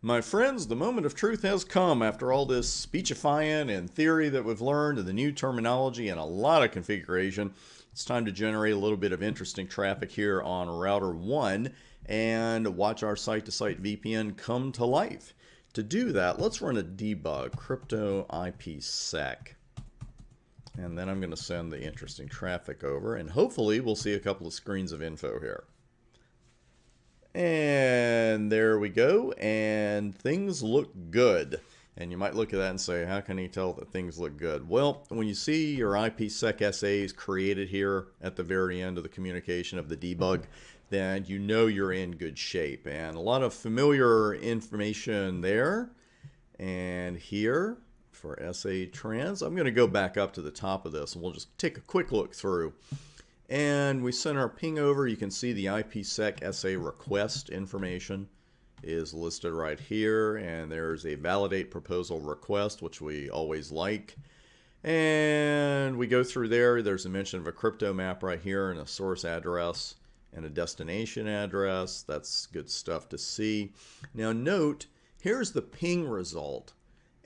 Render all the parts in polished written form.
My friends, the moment of truth has come after all this speechifying and theory that we've learned and the new terminology and a lot of configuration. It's time to generate a little bit of interesting traffic here on router 1 and watch our site-to-site VPN come to life. To do that, let's run a debug, crypto IPSec. And then I'm going to send the interesting traffic over, and hopefully we'll see a couple of screens of info here. And there we go, and things look good. And you might look at that and say, how can you tell that things look good? Well, when you see your IPSec essays created here at the very end of the communication of the debug, then you know you're in good shape. And a lot of familiar information there. And here for essay trans, I'm going to go back up to the top of this and we'll just take a quick look through. And we send our ping over. You can see the IPSec essay request information is listed right here, and there's a validate proposal request, which we always like. And we go through there. There's a mention of a crypto map right here and a source address and a destination address. That's good stuff to see. Now note, here's the ping result,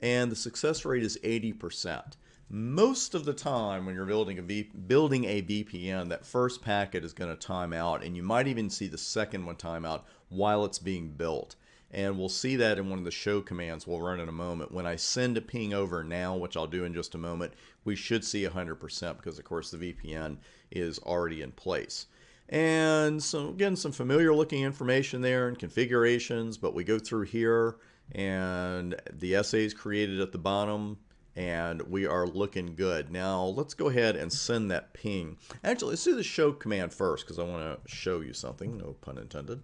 and the success rate is 80%. Most of the time when you're building a VPN, that first packet is going to time out, and you might even see the second one time out while it's being built. And we'll see that in one of the show commands we'll run in a moment. When I send a ping over now, which I'll do in just a moment, we should see 100% because, of course, the VPN is already in place. And so, again, some familiar looking information there and configurations, but we go through here and the essays created at the bottom, and we are looking good. Now let's go ahead and send that ping. Actually, let's do the show command first because I want to show you something. No pun intended.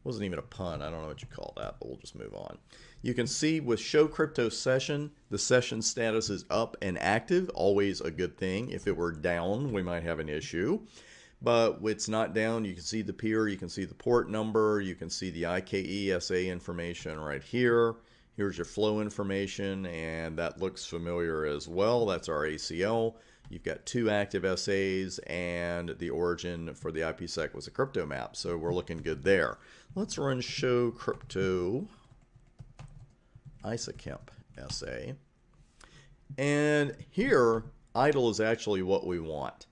Wasn't even a pun. I don't know what you call that, but we'll just move on. You can see with show crypto session, the session status is up and active. Always a good thing. If it were down, we might have an issue. But it's not down. You can see the peer, you can see the port number, you can see the IKE SA information right here. Here's your flow information, and that looks familiar as well. That's our ACL. You've got 2 active essays, and the origin for the IPSec was a crypto map, so we're looking good there. Let's run show crypto ISACemp essay. And here, idle is actually what we want.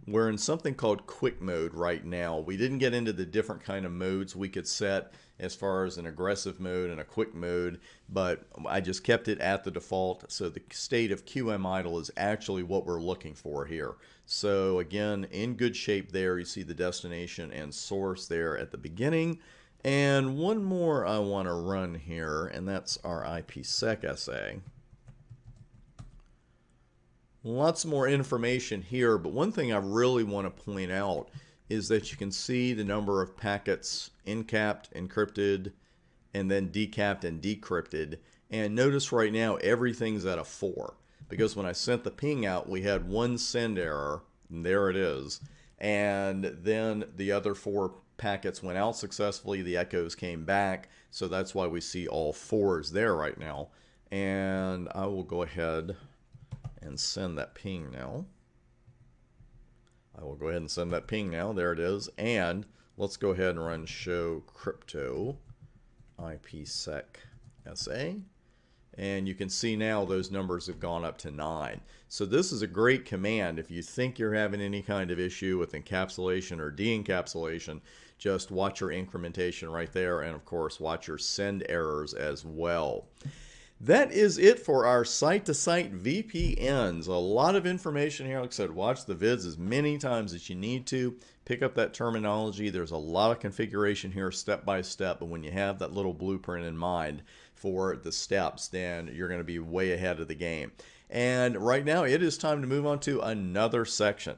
We're in something called quick mode right now. We didn't get into the different kind of modes we could set as far as an aggressive mode and a quick mode, but I just kept it at the default. So the state of QM idle is actually what we're looking for here. So again, in good shape there. You see the destination and source there at the beginning. And one more I want to run here, and that's our IPSec essay. Lots more information here, but one thing I really want to point out is that you can see the number of packets encapped, encrypted, and then decapped and decrypted. And notice right now everything's at a 4, because when I sent the ping out, we had 1 send error, and there it is. And then the other 4 packets went out successfully, the echoes came back, so that's why we see all 4s there right now. And I will go ahead and send that ping now. I will go ahead and send that ping now. There it is. And let's go ahead and run show crypto IPSec SA. And you can see now those numbers have gone up to 9. So this is a great command. If you think you're having any kind of issue with encapsulation or de-encapsulation, just watch your incrementation right there. And of course, watch your send errors as well. That is it for our site-to-site VPNs. A lot of information here. Like I said, watch the vids as many times as you need to. Pick up that terminology. There's a lot of configuration here step by step, but when you have that little blueprint in mind for the steps, then you're going to be way ahead of the game. And right now, it is time to move on to another section.